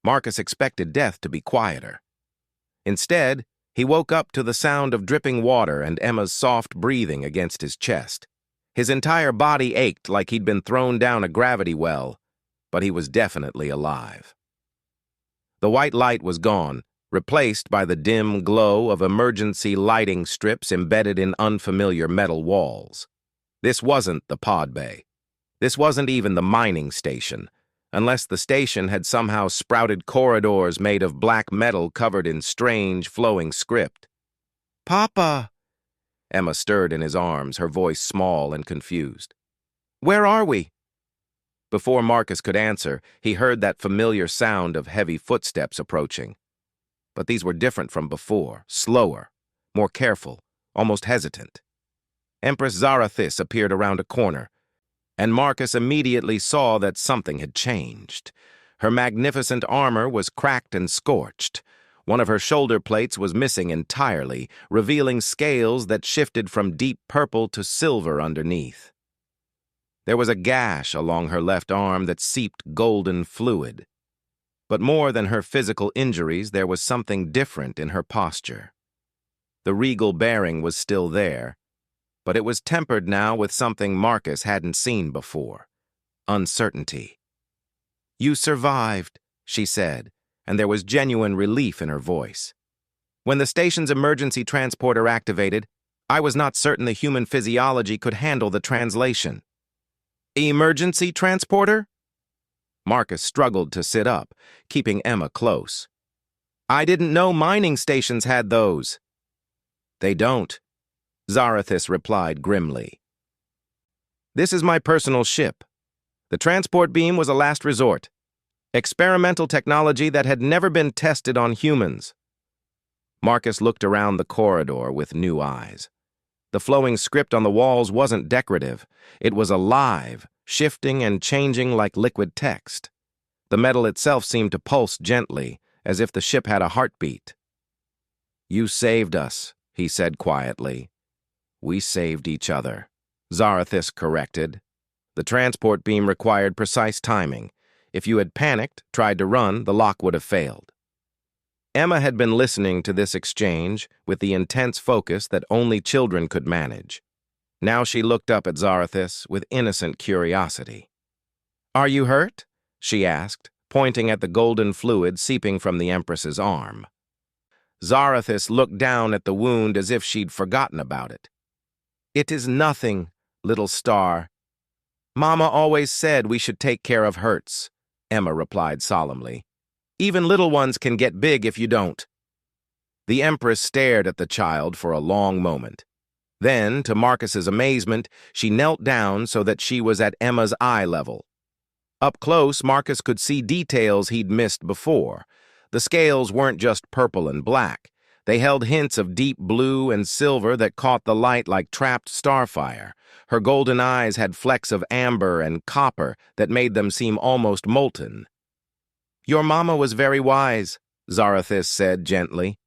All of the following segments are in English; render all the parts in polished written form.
Marcus expected death to be quieter. Instead, he woke up to the sound of dripping water and Emma's soft breathing against his chest. His entire body ached like he'd been thrown down a gravity well, but he was definitely alive. The white light was gone, replaced by the dim glow of emergency lighting strips embedded in unfamiliar metal walls. This wasn't the pod bay. This wasn't even the mining station, unless the station had somehow sprouted corridors made of black metal covered in strange, flowing script. "Papa!" Emma stirred in his arms, her voice small and confused. "Where are we?" Before Marcus could answer, he heard that familiar sound of heavy footsteps approaching. But these were different from before, slower, more careful, almost hesitant. Empress Zarathis appeared around a corner, and Marcus immediately saw that something had changed. Her magnificent armor was cracked and scorched. One of her shoulder plates was missing entirely, revealing scales that shifted from deep purple to silver underneath. There was a gash along her left arm that seeped golden fluid. But more than her physical injuries, there was something different in her posture. The regal bearing was still there, but it was tempered now with something Marcus hadn't seen before: uncertainty. "You survived," she said, and there was genuine relief in her voice. "When the station's emergency transporter activated, I was not certain the human physiology could handle the translation." "Emergency transporter?" Marcus struggled to sit up, keeping Emma close. "I didn't know mining stations had those." "They don't," Zarathis replied grimly. "This is my personal ship. The transport beam was a last resort. Experimental technology that had never been tested on humans." Marcus looked around the corridor with new eyes. The flowing script on the walls wasn't decorative. It was alive, shifting and changing like liquid text. The metal itself seemed to pulse gently, as if the ship had a heartbeat. "You saved us," he said quietly. "We saved each other," Zarathis corrected. "The transport beam required precise timing. If you had panicked, tried to run, the lock would have failed." Emma had been listening to this exchange with the intense focus that only children could manage. Now she looked up at Zarathis with innocent curiosity. "Are you hurt?" she asked, pointing at the golden fluid seeping from the Empress's arm. Zarathis looked down at the wound as if she'd forgotten about it. "It is nothing, little star. Mama always said we should take care of hurts," Emma replied solemnly. "Even little ones can get big if you don't." The Empress stared at the child for a long moment. Then, to Marcus's amazement, she knelt down so that she was at Emma's eye level. Up close, Marcus could see details he'd missed before. The scales weren't just purple and black. They held hints of deep blue and silver that caught the light like trapped starfire. Her golden eyes had flecks of amber and copper that made them seem almost molten. "Your mama was very wise," Zarathis said gently.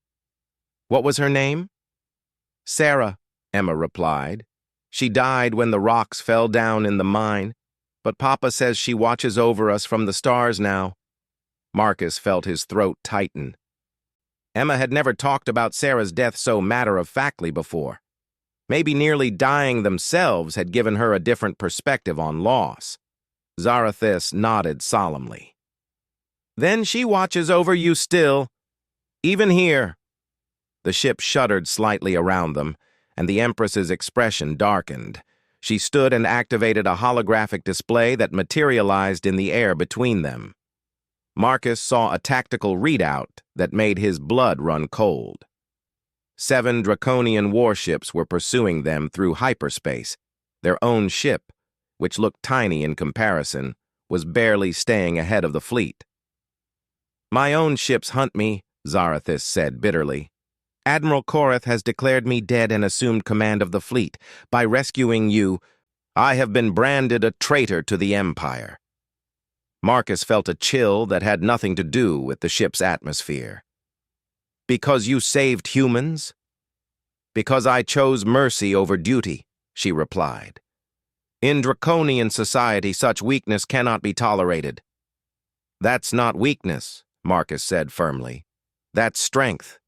"What was her name?" "Sarah," Emma replied. "She died when the rocks fell down in the mine, but Papa says she watches over us from the stars now." Marcus felt his throat tighten. Emma had never talked about Sarah's death so matter-of-factly before. Maybe nearly dying themselves had given her a different perspective on loss. Zarathis nodded solemnly. "Then she watches over you still, even here." The ship shuddered slightly around them, and the Empress's expression darkened. She stood and activated a holographic display that materialized in the air between them. Marcus saw a tactical readout that made his blood run cold. 7 draconian warships were pursuing them through hyperspace. Their own ship, which looked tiny in comparison, was barely staying ahead of the fleet. "My own ships hunt me," Zarathis said bitterly. "Admiral Korath has declared me dead and assumed command of the fleet. By rescuing you, I have been branded a traitor to the Empire." Marcus felt a chill that had nothing to do with the ship's atmosphere. "Because you saved humans?" "Because I chose mercy over duty," she replied. "In draconian society, such weakness cannot be tolerated." "That's not weakness," Marcus said firmly. That's strength.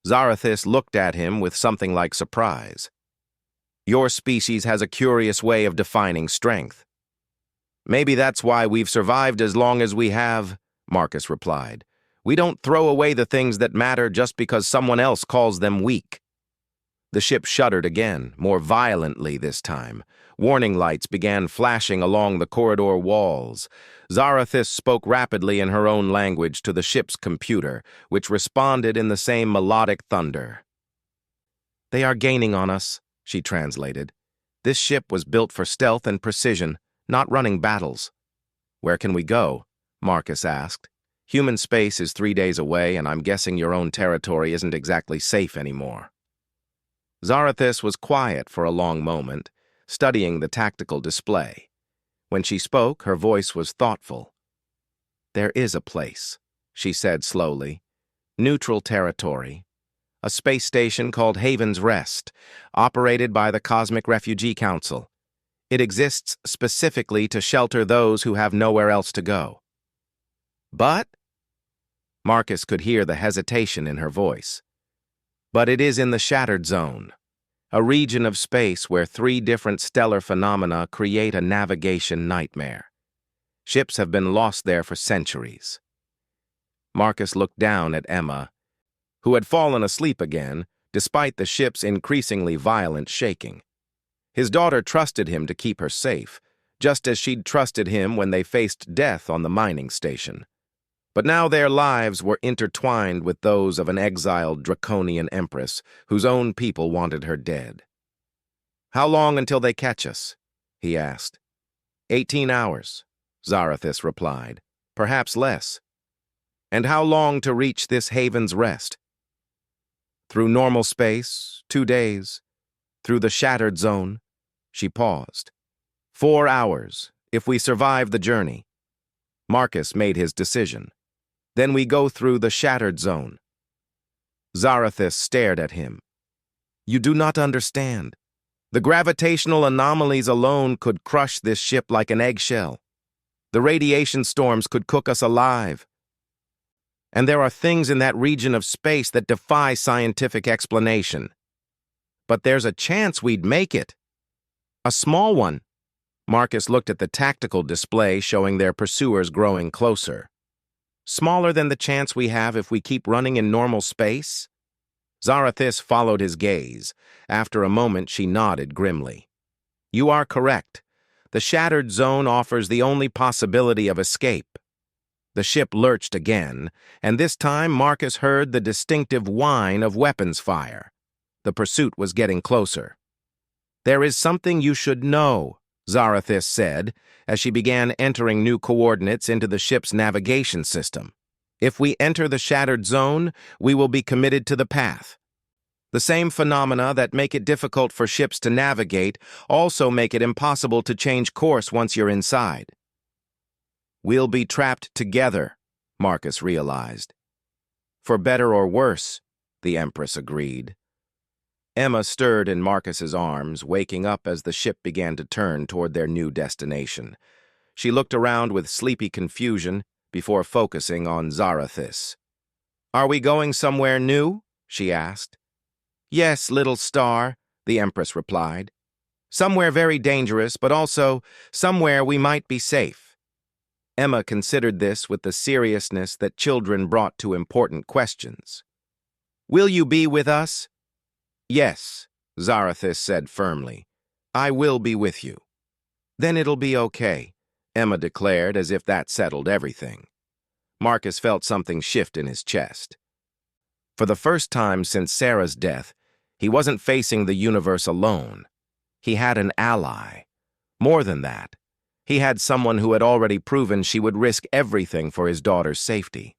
Zarathis looked at him with something like surprise. Your species has a curious way of defining strength. Maybe that's why we've survived as long as we have, Marcus replied. We don't throw away the things that matter just because someone else calls them weak. The ship shuddered again, more violently this time. Warning lights began flashing along the corridor walls. Zarathis spoke rapidly in her own language to the ship's computer, which responded in the same melodic thunder. They are gaining on us, she translated. This ship was built for stealth and precision, not running battles. Where can we go? Marcus asked. Human space is 3 days away, and I'm guessing your own territory isn't exactly safe anymore. Zarathis was quiet for a long moment, studying the tactical display. When she spoke, her voice was thoughtful. There is a place, she said slowly. Neutral territory. A space station called Haven's Rest, operated by the Cosmic Refugee Council. It exists specifically to shelter those who have nowhere else to go. But? Marcus could hear the hesitation in her voice. But it is in the Shattered Zone, a region of space where 3 different stellar phenomena create a navigation nightmare. Ships have been lost there for centuries. Marcus looked down at Emma, who had fallen asleep again, despite the ship's increasingly violent shaking. His daughter trusted him to keep her safe, just as she'd trusted him when they faced death on the mining station. But now their lives were intertwined with those of an exiled draconian empress whose own people wanted her dead. How long until they catch us? He asked. 18 hours, Zarathis replied. Perhaps less. And how long to reach this Haven's Rest? Through normal space, 2 days. Through the Shattered Zone. She paused. 4 hours, if we survive the journey. Marcus made his decision. Then we go through the Shattered Zone. Zarathis stared at him. You do not understand. The gravitational anomalies alone could crush this ship like an eggshell. The radiation storms could cook us alive. And there are things in that region of space that defy scientific explanation. But there's a chance we'd make it. A small one. Marcus looked at the tactical display showing their pursuers growing closer. Smaller than the chance we have if we keep running in normal space? Zarathis followed his gaze. After a moment, she nodded grimly. You are correct. The Shattered Zone offers the only possibility of escape. The ship lurched again, and this time Marcus heard the distinctive whine of weapons fire. The pursuit was getting closer. There is something you should know, Zarathis said, as she began entering new coordinates into the ship's navigation system. If we enter the Shattered Zone, we will be committed to the path. The same phenomena that make it difficult for ships to navigate also make it impossible to change course once you're inside. We'll be trapped together, Marcus realized. For better or worse, the Empress agreed. Emma stirred in Marcus's arms, waking up as the ship began to turn toward their new destination. She looked around with sleepy confusion before focusing on Zarathis. Are we going somewhere new? She asked. Yes, little star, the Empress replied. Somewhere very dangerous, but also somewhere we might be safe. Emma considered this with the seriousness that children brought to important questions. Will you be with us? Yes, Zarathis said firmly. I will be with you. Then it'll be okay, Emma declared as if that settled everything. Marcus felt something shift in his chest. For the first time since Sarah's death, he wasn't facing the universe alone. He had an ally. More than that, he had someone who had already proven she would risk everything for his daughter's safety.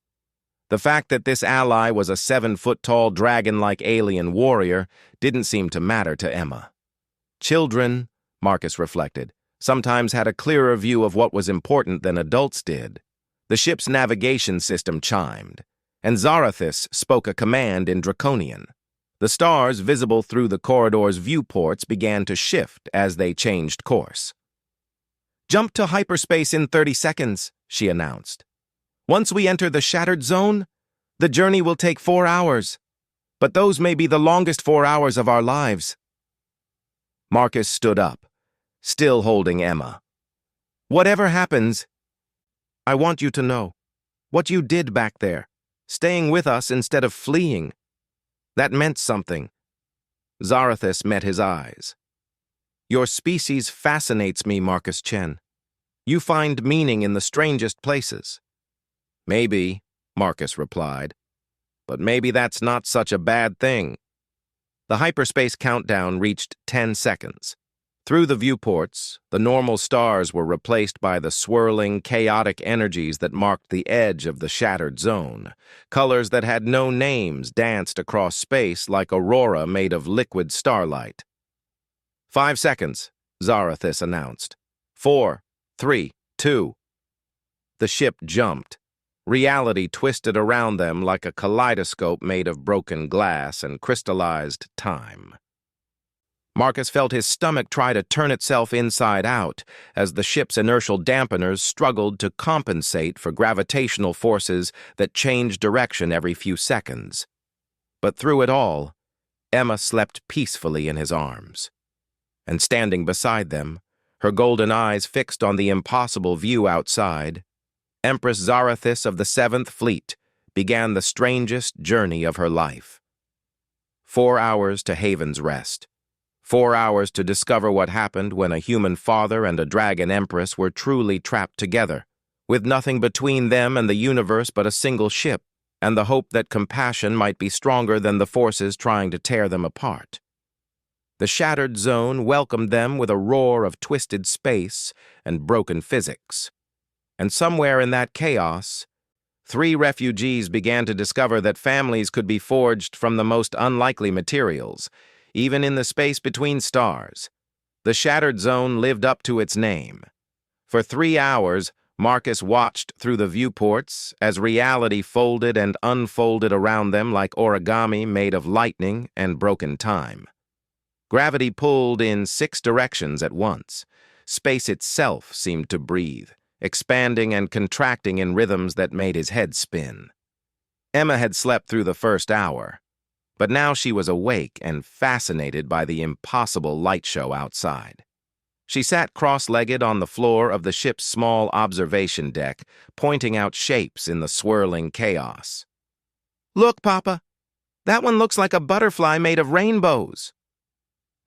The fact that this ally was a 7-foot-tall dragon-like alien warrior didn't seem to matter to Emma. Children, Marcus reflected, sometimes had a clearer view of what was important than adults did. The ship's navigation system chimed, and Zarathis spoke a command in Draconian. The stars visible through the corridor's viewports began to shift as they changed course. Jump to hyperspace in 30 seconds, she announced. Once we enter the shattered zone, the journey will take 4 hours, but those may be the longest 4 hours of our lives. Marcus stood up, still holding Emma. Whatever happens, I want you to know what you did back there, staying with us instead of fleeing. That meant something. Zarathus met his eyes. Your species fascinates me, Marcus Chen. You find meaning in the strangest places. Maybe, Marcus replied, but maybe that's not such a bad thing. The hyperspace countdown reached 10 seconds. Through the viewports, the normal stars were replaced by the swirling, chaotic energies that marked the edge of the shattered zone. Colors that had no names danced across space like aurora made of liquid starlight. 5 seconds, Zarathus announced. 4, 3, 2. The ship jumped. Reality twisted around them like a kaleidoscope made of broken glass and crystallized time. Marcus felt his stomach try to turn itself inside out as the ship's inertial dampeners struggled to compensate for gravitational forces that changed direction every few seconds. But through it all, Emma slept peacefully in his arms. And standing beside them, her golden eyes fixed on the impossible view outside, Empress Zarathus of the 7th Fleet began the strangest journey of her life. 4 hours to Haven's Rest. 4 hours to discover what happened when a human father and a dragon empress were truly trapped together, with nothing between them and the universe but a single ship, and the hope that compassion might be stronger than the forces trying to tear them apart. The shattered zone welcomed them with a roar of twisted space and broken physics. And somewhere in that chaos, 3 refugees began to discover that families could be forged from the most unlikely materials, even in the space between stars. The shattered zone lived up to its name. For 3 hours, Marcus watched through the viewports as reality folded and unfolded around them like origami made of lightning and broken time. Gravity pulled in 6 directions at once. Space itself seemed to breathe, expanding and contracting in rhythms that made his head spin. Emma had slept through the first hour, but now she was awake and fascinated by the impossible light show outside. She sat cross-legged on the floor of the ship's small observation deck, pointing out shapes in the swirling chaos. "Look, Papa, that one looks like a butterfly made of rainbows."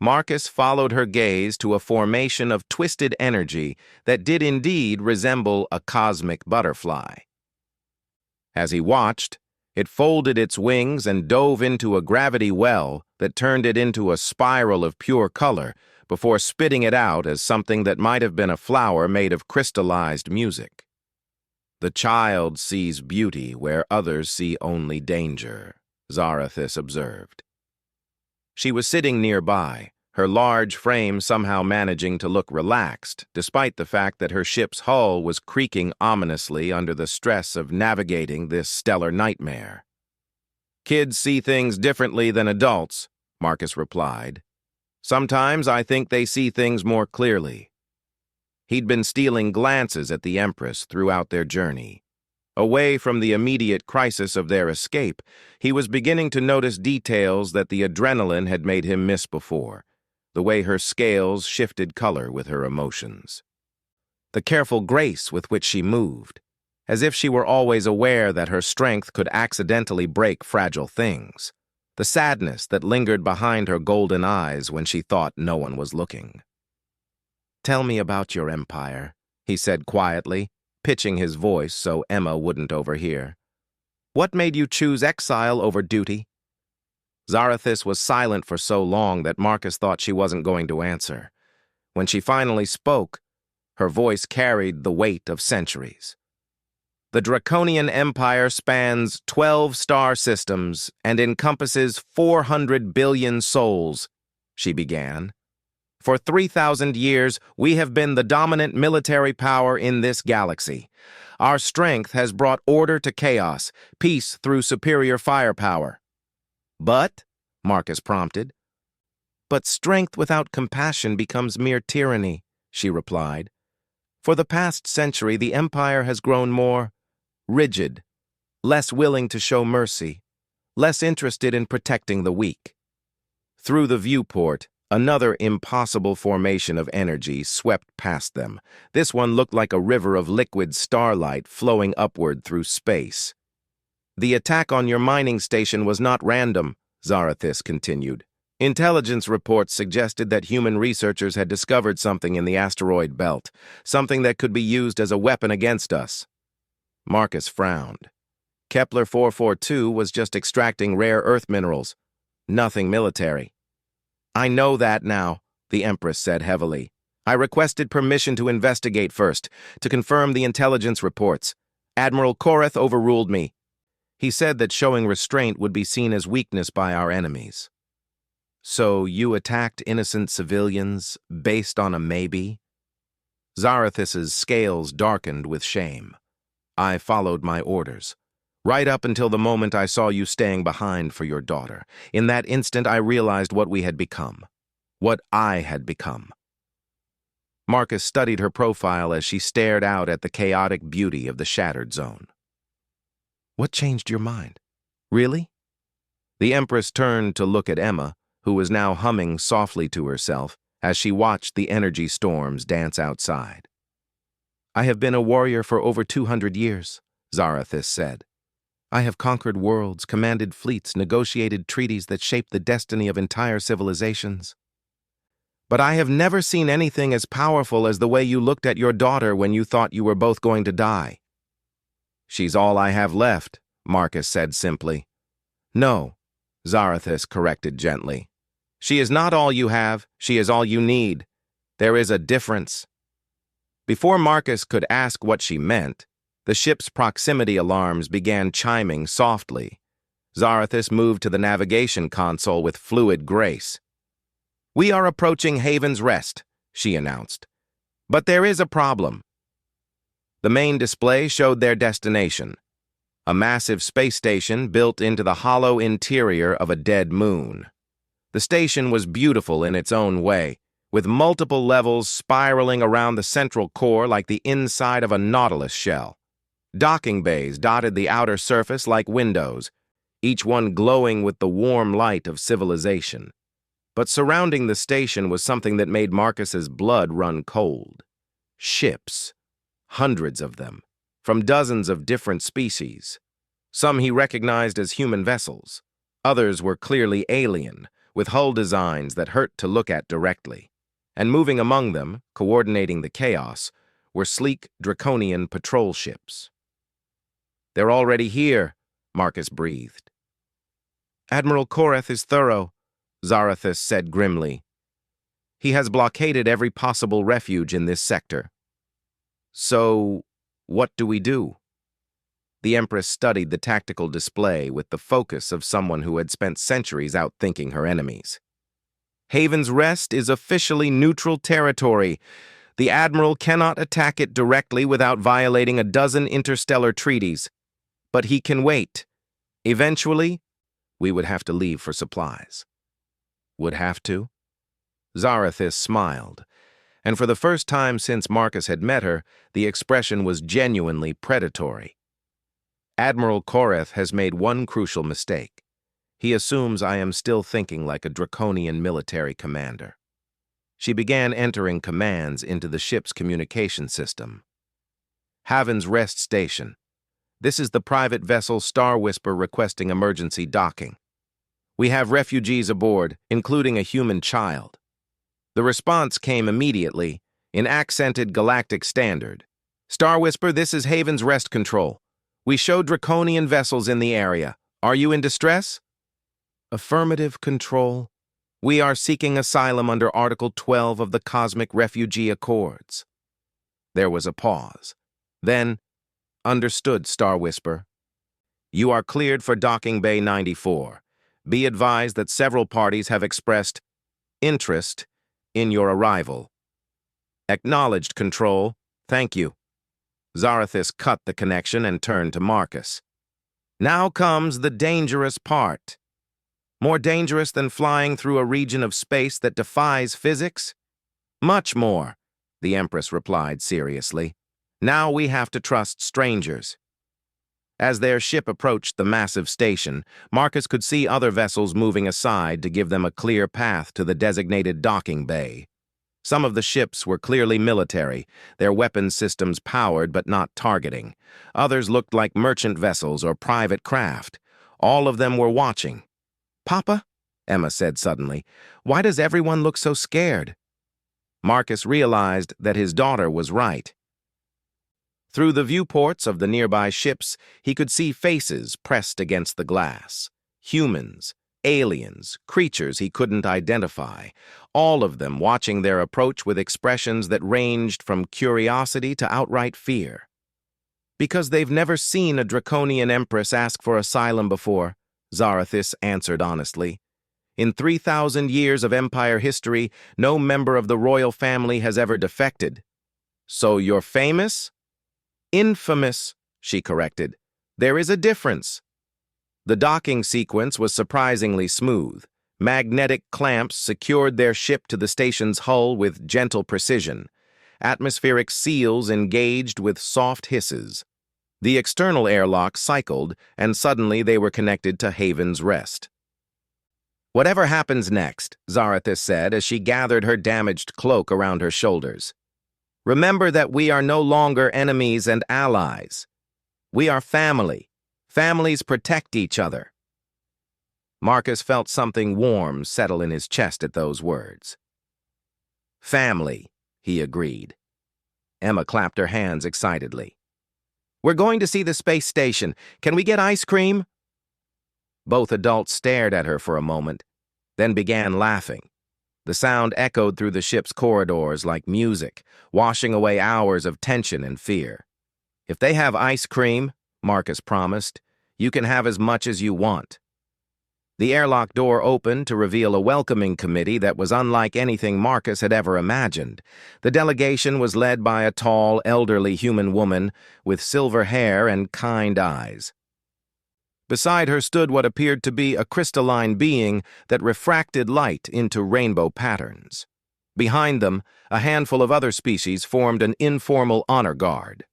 Marcus followed her gaze to a formation of twisted energy that did indeed resemble a cosmic butterfly. As he watched, it folded its wings and dove into a gravity well that turned it into a spiral of pure color before spitting it out as something that might have been a flower made of crystallized music. The child sees beauty where others see only danger, Zarathus observed. She was sitting nearby, her large frame somehow managing to look relaxed, despite the fact that her ship's hull was creaking ominously under the stress of navigating this stellar nightmare. "Kids see things differently than adults," Marcus replied. "Sometimes I think they see things more clearly." He'd been stealing glances at the Empress throughout their journey. Away from the immediate crisis of their escape, he was beginning to notice details that the adrenaline had made him miss before, the way her scales shifted color with her emotions. The careful grace with which she moved, as if she were always aware that her strength could accidentally break fragile things. The sadness that lingered behind her golden eyes when she thought no one was looking. "Tell me about your empire," he said quietly, pitching his voice so Emma wouldn't overhear. "What made you choose exile over duty?" Zarathus was silent for so long that Marcus thought she wasn't going to answer. When she finally spoke, her voice carried the weight of centuries. "The Draconian Empire spans 12 star systems and encompasses 400 billion souls," she began. "For 3,000 years, we have been the dominant military power in this galaxy. Our strength has brought order to chaos, peace through superior firepower." "But," Marcus prompted. "But strength without compassion becomes mere tyranny," she replied. "For the past century, the Empire has grown more rigid, less willing to show mercy, less interested in protecting the weak. Through the viewport, another impossible formation of energy swept past them. This one looked like a river of liquid starlight flowing upward through space. The attack on your mining station was not random, Zarathis continued. Intelligence reports suggested that human researchers had discovered something in the asteroid belt, something that could be used as a weapon against us. Marcus frowned. Kepler 442 was just extracting rare earth minerals, nothing military. I know that now, the Empress said heavily. I requested permission to investigate first, to confirm the intelligence reports. Admiral Koreth overruled me. He said that showing restraint would be seen as weakness by our enemies. So you attacked innocent civilians based on a maybe? Zarathis's scales darkened with shame. I followed my orders. Right up until the moment I saw you staying behind for your daughter. In that instant, I realized what we had become. What I had become. Marcus studied her profile as she stared out at the chaotic beauty of the shattered zone. What changed your mind? Really? The Empress turned to look at Emma, who was now humming softly to herself as she watched the energy storms dance outside. I have been a warrior for over 200 years, Zarathis said. I have conquered worlds, commanded fleets, negotiated treaties that shaped the destiny of entire civilizations. But I have never seen anything as powerful as the way you looked at your daughter when you thought you were both going to die. She's all I have left, Marcus said simply. No, Zarathis corrected gently. She is not all you have, she is all you need. There is a difference. Before Marcus could ask what she meant, the ship's proximity alarms began chiming softly. Zarathis moved to the navigation console with fluid grace. We are approaching Haven's Rest, she announced. But there is a problem. The main display showed their destination, a massive space station built into the hollow interior of a dead moon. The station was beautiful in its own way, with multiple levels spiraling around the central core like the inside of a nautilus shell. Docking bays dotted the outer surface like windows, each one glowing with the warm light of civilization. But surrounding the station was something that made Marcus's blood run cold. Ships. Hundreds of them, from dozens of different species. Some he recognized as human vessels. Others were clearly alien, with hull designs that hurt to look at directly. And moving among them, coordinating the chaos, were sleek, draconian patrol ships. They're already here, Marcus breathed. Admiral Koreth is thorough, Zarathis said grimly. He has blockaded every possible refuge in this sector. So, what do we do? The Empress studied the tactical display with the focus of someone who had spent centuries outthinking her enemies. Haven's Rest is officially neutral territory. The Admiral cannot attack it directly without violating a dozen interstellar treaties. But he can wait. Eventually, we would have to leave for supplies. Would have to? Zarathis smiled, and for the first time since Marcus had met her, the expression was genuinely predatory. Admiral Koreth has made one crucial mistake. He assumes I am still thinking like a draconian military commander. She began entering commands into the ship's communication system. Haven's Rest Station. This is the private vessel Star Whisper requesting emergency docking. We have refugees aboard, including a human child. The response came immediately, in accented galactic standard. Star Whisper, this is Haven's Rest Control. We show draconian vessels in the area. Are you in distress? Affirmative, Control. We are seeking asylum under Article 12 of the Cosmic Refugee Accords. There was a pause. Then, understood, Star Whisper. You are cleared for Docking Bay 94. Be advised that several parties have expressed interest in your arrival. Acknowledged, Control. Thank you. Zarathis cut the connection and turned to Marcus. Now comes the dangerous part. More dangerous than flying through a region of space that defies physics? Much more, the Empress replied seriously. Now we have to trust strangers. As their ship approached the massive station, Marcus could see other vessels moving aside to give them a clear path to the designated docking bay. Some of the ships were clearly military, their weapons systems powered but not targeting. Others looked like merchant vessels or private craft. All of them were watching. "Papa," Emma said suddenly, "why does everyone look so scared?" Marcus realized that his daughter was right. Through the viewports of the nearby ships, he could see faces pressed against the glass. Humans, aliens, creatures he couldn't identify, all of them watching their approach with expressions that ranged from curiosity to outright fear. "Because they've never seen a draconian empress ask for asylum before," Zarathis answered honestly. "In 3,000 years of Empire history, no member of the royal family has ever defected." "So you're famous?" "Infamous," she corrected. "There is a difference." The docking sequence was surprisingly smooth. Magnetic clamps secured their ship to the station's hull with gentle precision. Atmospheric seals engaged with soft hisses. The external airlock cycled, and suddenly they were connected to Haven's Rest. "Whatever happens next," Zarathis said as she gathered her damaged cloak around her shoulders, "remember that we are no longer enemies and allies. We are family. Families protect each other." Marcus felt something warm settle in his chest at those words. "Family," he agreed. Emma clapped her hands excitedly. "We're going to see the space station. Can we get ice cream?" Both adults stared at her for a moment, then began laughing. The sound echoed through the ship's corridors like music, washing away hours of tension and fear. "If they have ice cream," Marcus promised, "you can have as much as you want." The airlock door opened to reveal a welcoming committee that was unlike anything Marcus had ever imagined. The delegation was led by a tall, elderly human woman with silver hair and kind eyes. Beside her stood what appeared to be a crystalline being that refracted light into rainbow patterns. Behind them, a handful of other species formed an informal honor guard.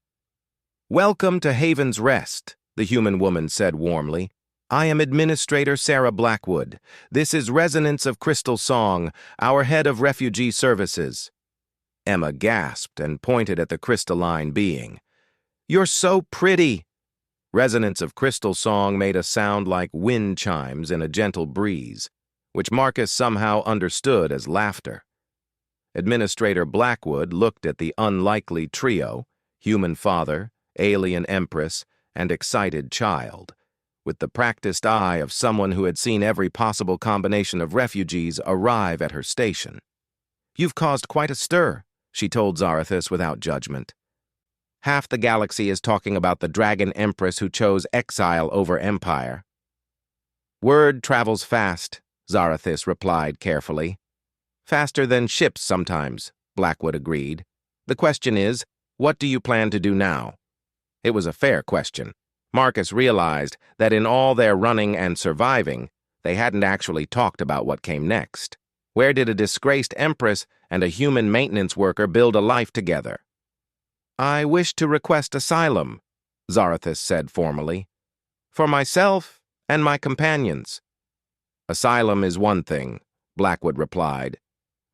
"Welcome to Haven's Rest," the human woman said warmly. "I am Administrator Sarah Blackwood. This is Resonance of Crystal Song, our head of refugee services." Emma gasped and pointed at the crystalline being. "You're so pretty." Resonance of Crystal Song made a sound like wind chimes in a gentle breeze, which Marcus somehow understood as laughter. Administrator Blackwood looked at the unlikely trio, human father, alien empress, and excited child, with the practiced eye of someone who had seen every possible combination of refugees arrive at her station. "You've caused quite a stir," she told Zarathis without judgment. "Half the galaxy is talking about the dragon empress who chose exile over empire." "Word travels fast," Zarathis replied carefully. "Faster than ships sometimes," Blackwood agreed. "The question is, what do you plan to do now?" It was a fair question. Marcus realized that in all their running and surviving, they hadn't actually talked about what came next. Where did a disgraced empress and a human maintenance worker build a life together? "I wish to request asylum," Zarathis said formally. "For myself and my companions." "Asylum is one thing," Blackwood replied.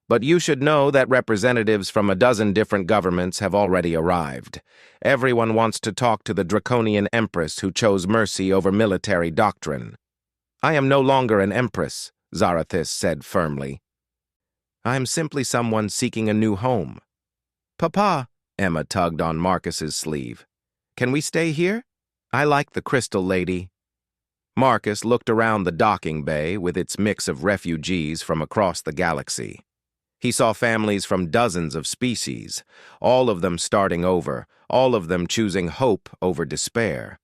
"But you should know that representatives from a dozen different governments have already arrived. Everyone wants to talk to the draconian empress who chose mercy over military doctrine." "I am no longer an empress," Zarathis said firmly. "I am simply someone seeking a new home." "Papa," Emma tugged on Marcus's sleeve. "Can we stay here? I like the Crystal Lady." Marcus looked around the docking bay with its mix of refugees from across the galaxy. He saw families from dozens of species, all of them starting over, all of them choosing hope over despair.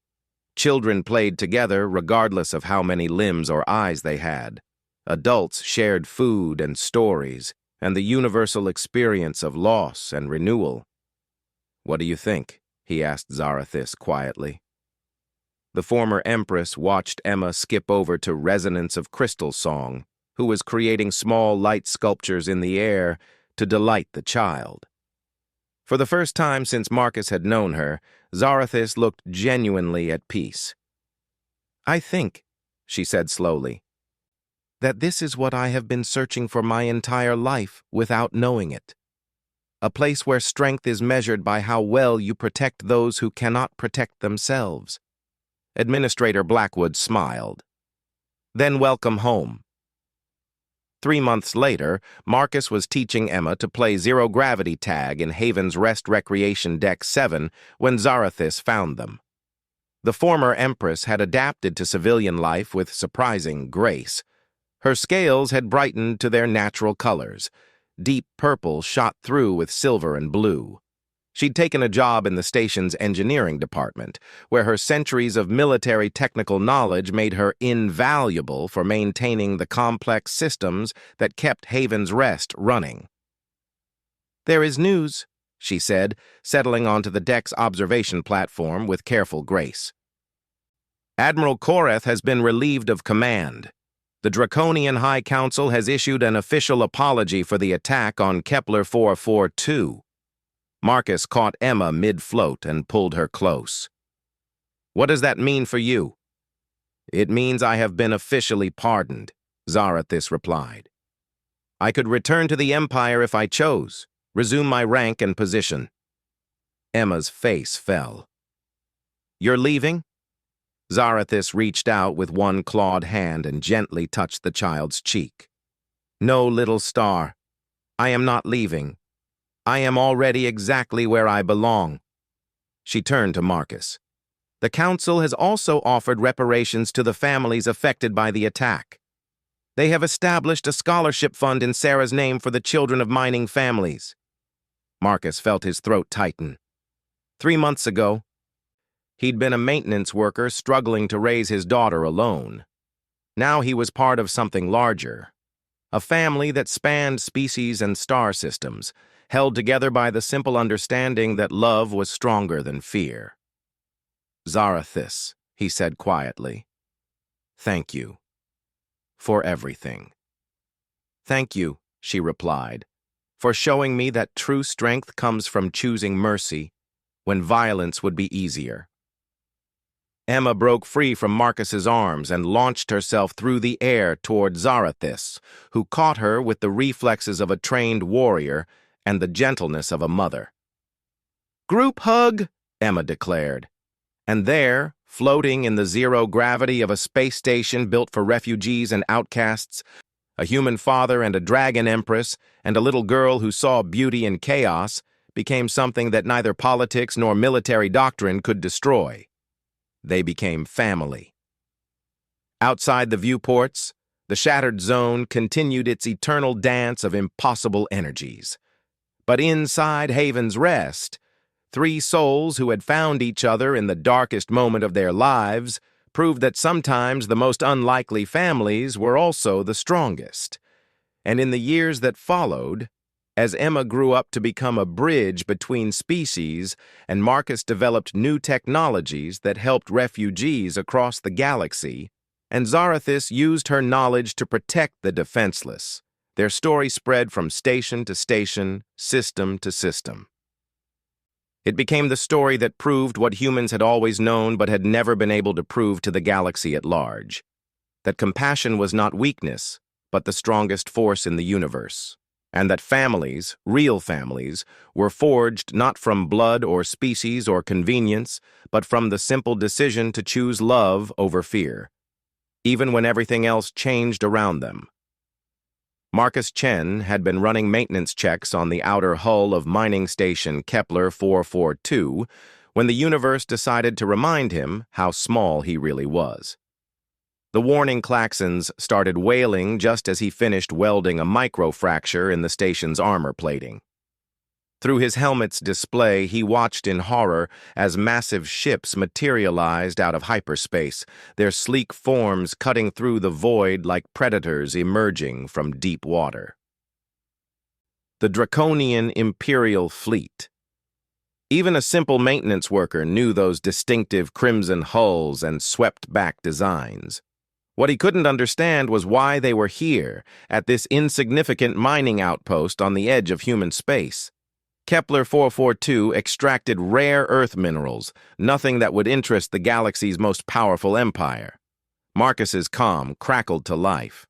Children played together regardless of how many limbs or eyes they had. Adults shared food and stories, and the universal experience of loss and renewal. "What do you think?" he asked Zarathis quietly. The former Empress watched Emma skip over to Resonance of Crystal Song, who was creating small light sculptures in the air to delight the child. For the first time since Marcus had known her, Zarathis looked genuinely at peace. "I think," she said slowly, "that this is what I have been searching for my entire life without knowing it. A place where strength is measured by how well you protect those who cannot protect themselves." Administrator Blackwood smiled. "Then welcome home." 3 months later, Marcus was teaching Emma to play zero-gravity tag in Haven's Rest Recreation Deck 7 when Zarathis found them. The former Empress had adapted to civilian life with surprising grace. Her scales had brightened to their natural colors. Deep purple shot through with silver and blue. She'd taken a job in the station's engineering department, where her centuries of military technical knowledge made her invaluable for maintaining the complex systems that kept Haven's Rest running. "There is news," she said, settling onto the deck's observation platform with careful grace. "Admiral Koreth has been relieved of command. The Draconian High Council has issued an official apology for the attack on Kepler 442. Marcus caught Emma mid-float and pulled her close. "What does that mean for you?" "It means I have been officially pardoned," Zarathis replied. "I could return to the Empire if I chose, resume my rank and position." Emma's face fell. "You're leaving?" Zarathis reached out with one clawed hand and gently touched the child's cheek. "No, little star. I am not leaving. I am already exactly where I belong." She turned to Marcus. "The Council has also offered reparations to the families affected by the attack. They have established a scholarship fund in Sarah's name for the children of mining families." Marcus felt his throat tighten. 3 months ago, he'd been a maintenance worker struggling to raise his daughter alone. Now he was part of something larger. A family that spanned species and star systems, held together by the simple understanding that love was stronger than fear. "Zarathis," he said quietly, "thank you. For everything." "Thank you," she replied, "for showing me that true strength comes from choosing mercy when violence would be easier." Emma broke free from Marcus's arms and launched herself through the air toward Zarathis, who caught her with the reflexes of a trained warrior and the gentleness of a mother. "Group hug," Emma declared. And there, floating in the zero gravity of a space station built for refugees and outcasts, a human father and a dragon empress, and a little girl who saw beauty in chaos, became something that neither politics nor military doctrine could destroy. They became family. Outside the viewports, the shattered zone continued its eternal dance of impossible energies. But inside Haven's Rest, 3 souls who had found each other in the darkest moment of their lives proved that sometimes the most unlikely families were also the strongest. And in the years that followed, as Emma grew up to become a bridge between species and Marcus developed new technologies that helped refugees across the galaxy, and Zarathis used her knowledge to protect the defenseless, their story spread from station to station, system to system. It became the story that proved what humans had always known but had never been able to prove to the galaxy at large, that compassion was not weakness, but the strongest force in the universe, and that families, real families, were forged not from blood or species or convenience, but from the simple decision to choose love over fear, even when everything else changed around them. Marcus Chen had been running maintenance checks on the outer hull of mining station Kepler 442 when the universe decided to remind him how small he really was. The warning klaxons started wailing just as he finished welding a microfracture in the station's armor plating. Through his helmet's display, he watched in horror as massive ships materialized out of hyperspace, their sleek forms cutting through the void like predators emerging from deep water. The Draconian Imperial Fleet. Even a simple maintenance worker knew those distinctive crimson hulls and swept-back designs. What he couldn't understand was why they were here, at this insignificant mining outpost on the edge of human space. Kepler 442 extracted rare Earth minerals, nothing that would interest the galaxy's most powerful empire. Marcus's comm crackled to life.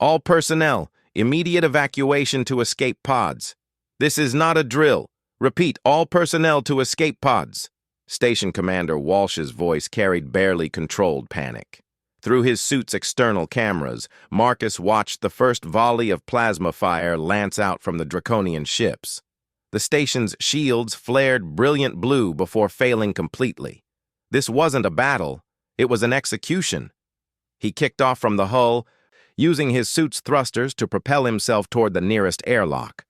All personnel, immediate evacuation to escape pods. This is not a drill. Repeat, all personnel to escape pods. Station Commander Walsh's voice carried barely controlled panic. Through his suit's external cameras, Marcus watched the first volley of plasma fire lance out from the Draconian ships. The station's shields flared brilliant blue before failing completely. This wasn't a battle, it was an execution. He kicked off from the hull, using his suit's thrusters to propel himself toward the nearest airlock.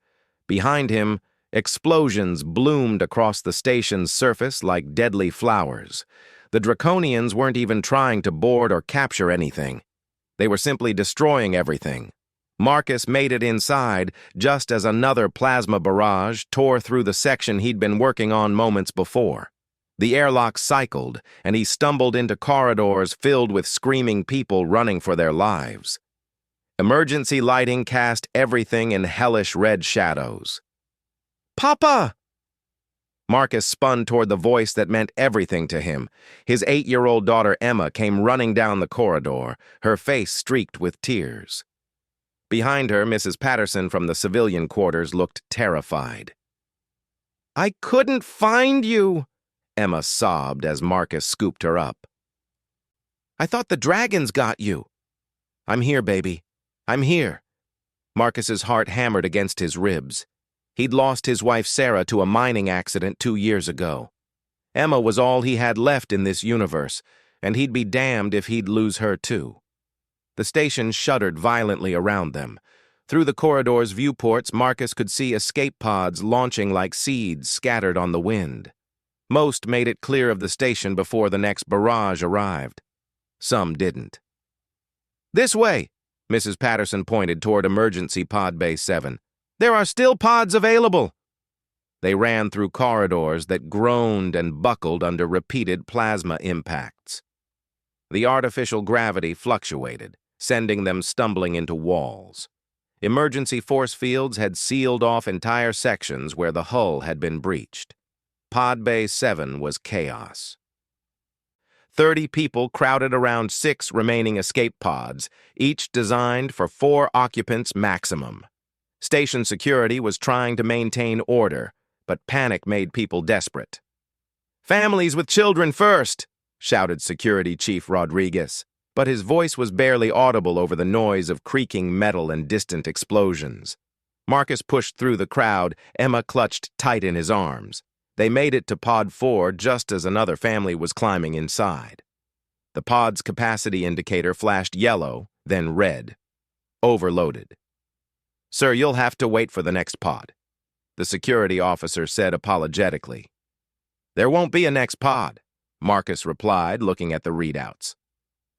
Behind him, explosions bloomed across the station's surface like deadly flowers. The Draconians weren't even trying to board or capture anything. They were simply destroying everything. Marcus made it inside just as another plasma barrage tore through the section he'd been working on moments before. The airlock cycled, and he stumbled into corridors filled with screaming people running for their lives. Emergency lighting cast everything in hellish red shadows. "Papa!" Marcus spun toward the voice that meant everything to him. His 8-year-old daughter Emma came running down the corridor, her face streaked with tears. Behind her, Mrs. Patterson from the civilian quarters looked terrified. "I couldn't find you," Emma sobbed as Marcus scooped her up. "I thought the dragons got you." "I'm here, baby. I'm here." Marcus's heart hammered against his ribs. He'd lost his wife Sarah to a mining accident 2 years ago. Emma was all he had left in this universe, and he'd be damned if he'd lose her too. The station shuddered violently around them. Through the corridor's viewports, Marcus could see escape pods launching like seeds scattered on the wind. Most made it clear of the station before the next barrage arrived. Some didn't. "This way," Mrs. Patterson pointed toward Emergency Pod Bay 7. "There are still pods available." They ran through corridors that groaned and buckled under repeated plasma impacts. The artificial gravity fluctuated, sending them stumbling into walls. Emergency force fields had sealed off entire sections where the hull had been breached. Pod Bay 7 was chaos. 30 people crowded around 6 remaining escape pods, each designed for 4 occupants maximum. Station security was trying to maintain order, but panic made people desperate. "Families with children first," shouted Security Chief Rodriguez, but his voice was barely audible over the noise of creaking metal and distant explosions. Marcus pushed through the crowd, Emma clutched tight in his arms. They made it to Pod 4 just as another family was climbing inside. The pod's capacity indicator flashed yellow, then red. Overloaded. "Sir, you'll have to wait for the next pod," the security officer said apologetically. "There won't be a next pod," Marcus replied, looking at the readouts.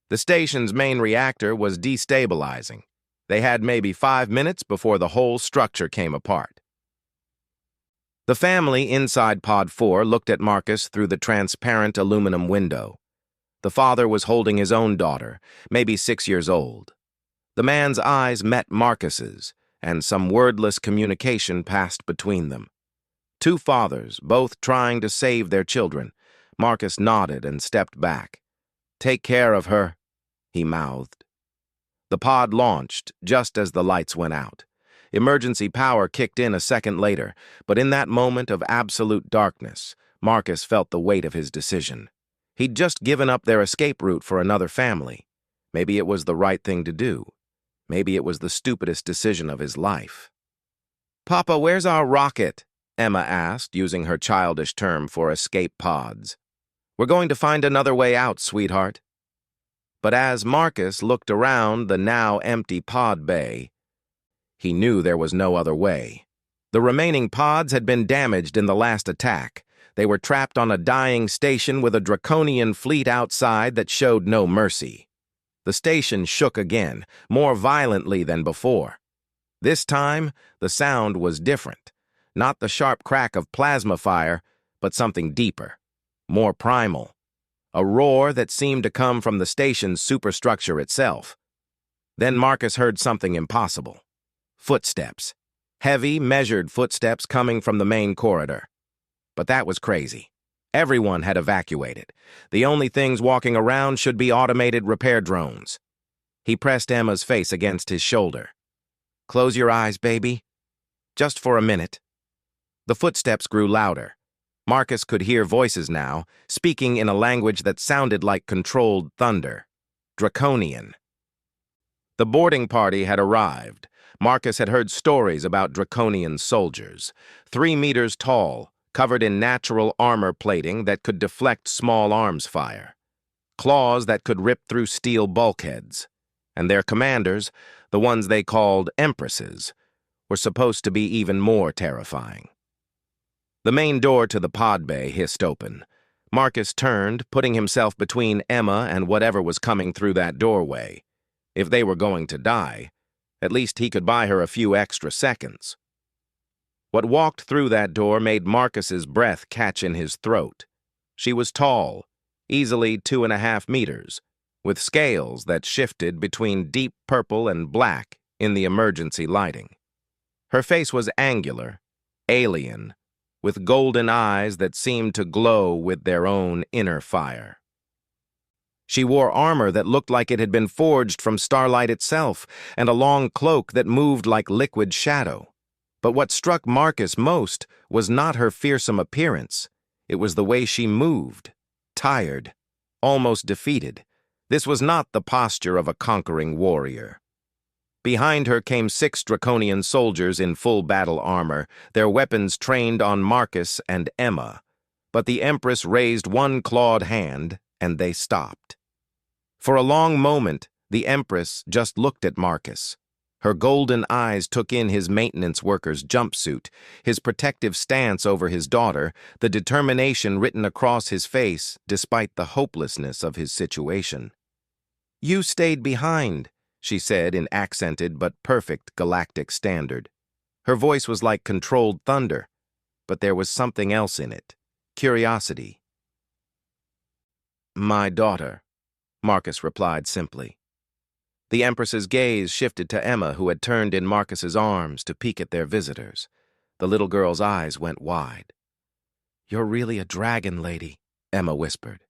The station's main reactor was destabilizing. They had maybe 5 minutes before the whole structure came apart. The family inside Pod 4 looked at Marcus through the transparent aluminum window. The father was holding his own daughter, maybe 6 years old. The man's eyes met Marcus's, and some wordless communication passed between them. 2 fathers, both trying to save their children. Marcus nodded and stepped back. "Take care of her," he mouthed. The pod launched just as the lights went out. Emergency power kicked in a second later, but in that moment of absolute darkness, Marcus felt the weight of his decision. He'd just given up their escape route for another family. Maybe it was the right thing to do. Maybe it was the stupidest decision of his life. "Papa, where's our rocket?" Emma asked, using her childish term for escape pods. "We're going to find another way out, sweetheart." But as Marcus looked around the now empty pod bay, he knew there was no other way. The remaining pods had been damaged in the last attack. They were trapped on a dying station with a draconian fleet outside that showed no mercy. The station shook again, more violently than before. This time, the sound was different. Not the sharp crack of plasma fire, but something deeper, more primal. A roar that seemed to come from the station's superstructure itself. Then Marcus heard something impossible. Footsteps. Heavy, measured footsteps coming from the main corridor. But that was crazy. Everyone had evacuated. The only things walking around should be automated repair drones. He pressed Emma's face against his shoulder. "Close your eyes, baby. Just for a minute." The footsteps grew louder. Marcus could hear voices now, speaking in a language that sounded like controlled thunder. Draconian. The boarding party had arrived. Marcus had heard stories about Draconian soldiers, 3 meters tall, covered in natural armor plating that could deflect small arms fire, claws that could rip through steel bulkheads, and their commanders, the ones they called Empresses, were supposed to be even more terrifying. The main door to the pod bay hissed open. Marcus turned, putting himself between Emma and whatever was coming through that doorway. If they were going to die, at least he could buy her a few extra seconds. What walked through that door made Marcus's breath catch in his throat. She was tall, easily 2.5 meters, with scales that shifted between deep purple and black in the emergency lighting. Her face was angular, alien, with golden eyes that seemed to glow with their own inner fire. She wore armor that looked like it had been forged from starlight itself, and a long cloak that moved like liquid shadow. But what struck Marcus most was not her fearsome appearance. It was the way she moved, tired, almost defeated. This was not the posture of a conquering warrior. Behind her came 6 Draconian soldiers in full battle armor, their weapons trained on Marcus and Emma. But the Empress raised one clawed hand, and they stopped. For a long moment, the Empress just looked at Marcus. Her golden eyes took in his maintenance worker's jumpsuit, his protective stance over his daughter, the determination written across his face despite the hopelessness of his situation. "You stayed behind," she said in accented but perfect galactic standard. Her voice was like controlled thunder, but there was something else in it, curiosity. "My daughter," Marcus replied simply. The Empress's gaze shifted to Emma, who had turned in Marcus's arms to peek at their visitors. The little girl's eyes went wide. "You're really a dragon, lady," Emma whispered.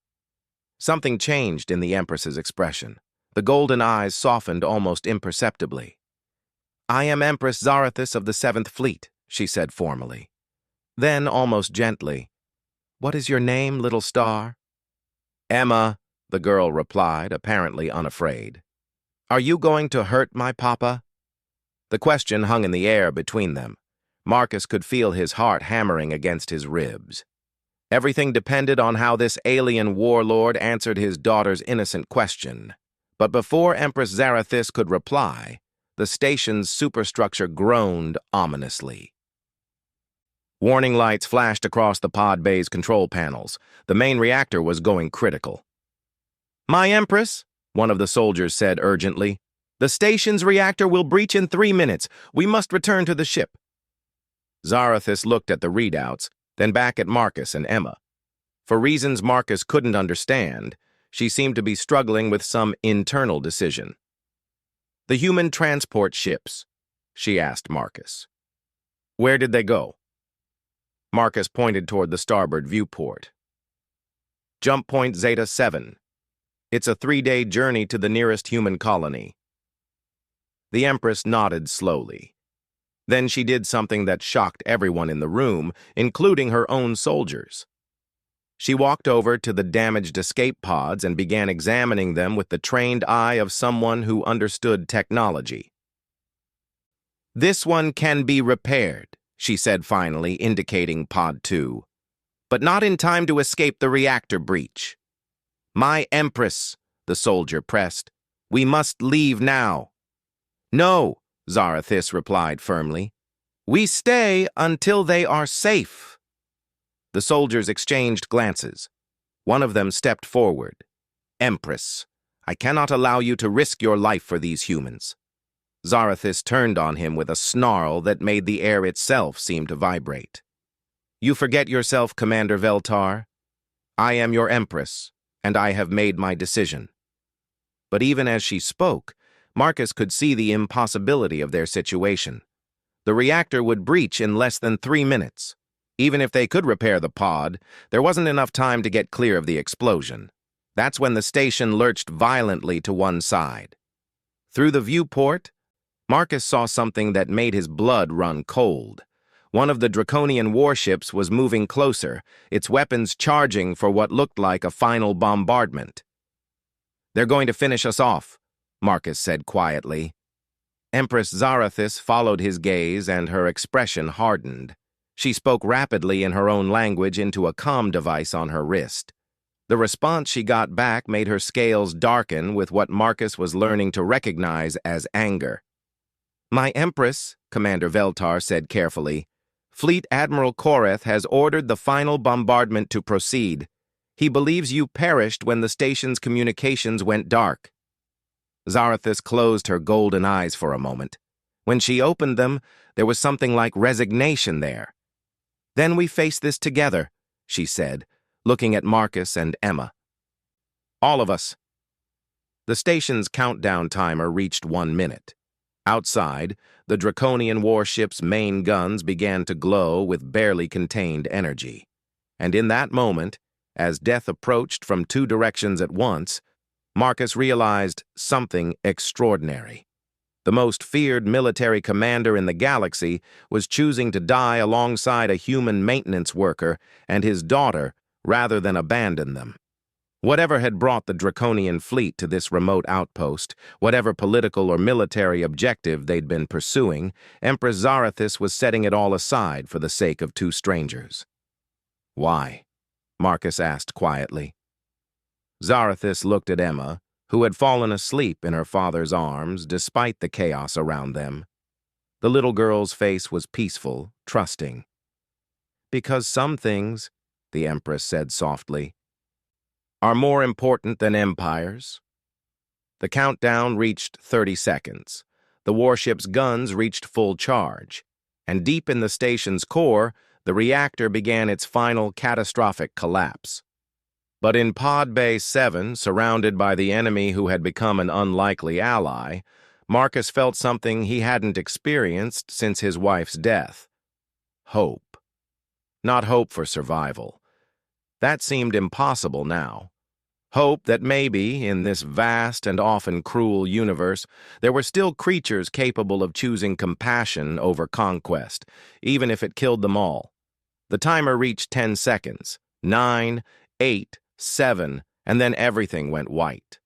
Something changed in the Empress's expression. The golden eyes softened almost imperceptibly. "I am Empress Zarathis of the 7th Fleet," she said formally. Then, almost gently, "What is your name, little star?" "Emma," the girl replied, apparently unafraid. "Are you going to hurt my papa?" The question hung in the air between them. Marcus could feel his heart hammering against his ribs. Everything depended on how this alien warlord answered his daughter's innocent question. But before Empress Zarathis could reply, the station's superstructure groaned ominously. Warning lights flashed across the pod bay's control panels. The main reactor was going critical. "My Empress," one of the soldiers said urgently, "the station's reactor will breach in 3 minutes. We must return to the ship." Zarathis looked at the readouts, then back at Marcus and Emma. For reasons Marcus couldn't understand, she seemed to be struggling with some internal decision. "The human transport ships," she asked Marcus. "Where did they go?" Marcus pointed toward the starboard viewport. "Jump point Zeta 7. It's a 3-day journey to the nearest human colony." The Empress nodded slowly. Then she did something that shocked everyone in the room, including her own soldiers. She walked over to the damaged escape pods and began examining them with the trained eye of someone who understood technology. "This one can be repaired," she said finally, indicating Pod 2. "But not in time to escape the reactor breach." "My Empress," the soldier pressed. "We must leave now." "No," Zarathis replied firmly. "We stay until they are safe." The soldiers exchanged glances. One of them stepped forward. "Empress, I cannot allow you to risk your life for these humans." Zarathis turned on him with a snarl that made the air itself seem to vibrate. "You forget yourself, Commander Veltar. I am your Empress, and I have made my decision." But even as she spoke, Marcus could see the impossibility of their situation. The reactor would breach in less than 3 minutes. Even if they could repair the pod, there wasn't enough time to get clear of the explosion. That's when the station lurched violently to one side. Through the viewport, Marcus saw something that made his blood run cold. One of the Draconian warships was moving closer, its weapons charging for what looked like a final bombardment. "They're going to finish us off," Marcus said quietly. Empress Zarathis followed his gaze and her expression hardened. She spoke rapidly in her own language into a comm device on her wrist. The response she got back made her scales darken with what Marcus was learning to recognize as anger. "My Empress," Commander Veltar said carefully, "Fleet Admiral Koreth has ordered the final bombardment to proceed. He believes you perished when the station's communications went dark." Zarathis closed her golden eyes for a moment. When she opened them, there was something like resignation there. "Then we face this together," she said, looking at Marcus and Emma. "All of us." The station's countdown timer reached 1 minute. Outside, the Draconian warship's main guns began to glow with barely contained energy. And in that moment, as death approached from 2 directions at once, Marcus realized something extraordinary. The most feared military commander in the galaxy was choosing to die alongside a human maintenance worker and his daughter rather than abandon them. Whatever had brought the Draconian fleet to this remote outpost, whatever political or military objective they'd been pursuing, Empress Zarathis was setting it all aside for the sake of 2 strangers. "Why?" Marcus asked quietly. Zarathis looked at Emma, who had fallen asleep in her father's arms despite the chaos around them. The little girl's face was peaceful, trusting. "Because some things," the Empress said softly, "are more important than empires." The countdown reached 30 seconds. The warship's guns reached full charge, and deep in the station's core, the reactor began its final catastrophic collapse. But in Pod Bay 7, surrounded by the enemy who had become an unlikely ally, Marcus felt something he hadn't experienced since his wife's death. Hope. Not hope for survival. That seemed impossible now. Hope that maybe, in this vast and often cruel universe, there were still creatures capable of choosing compassion over conquest, even if it killed them all. The timer reached 10 seconds. 9, 8, 7, and then everything went white.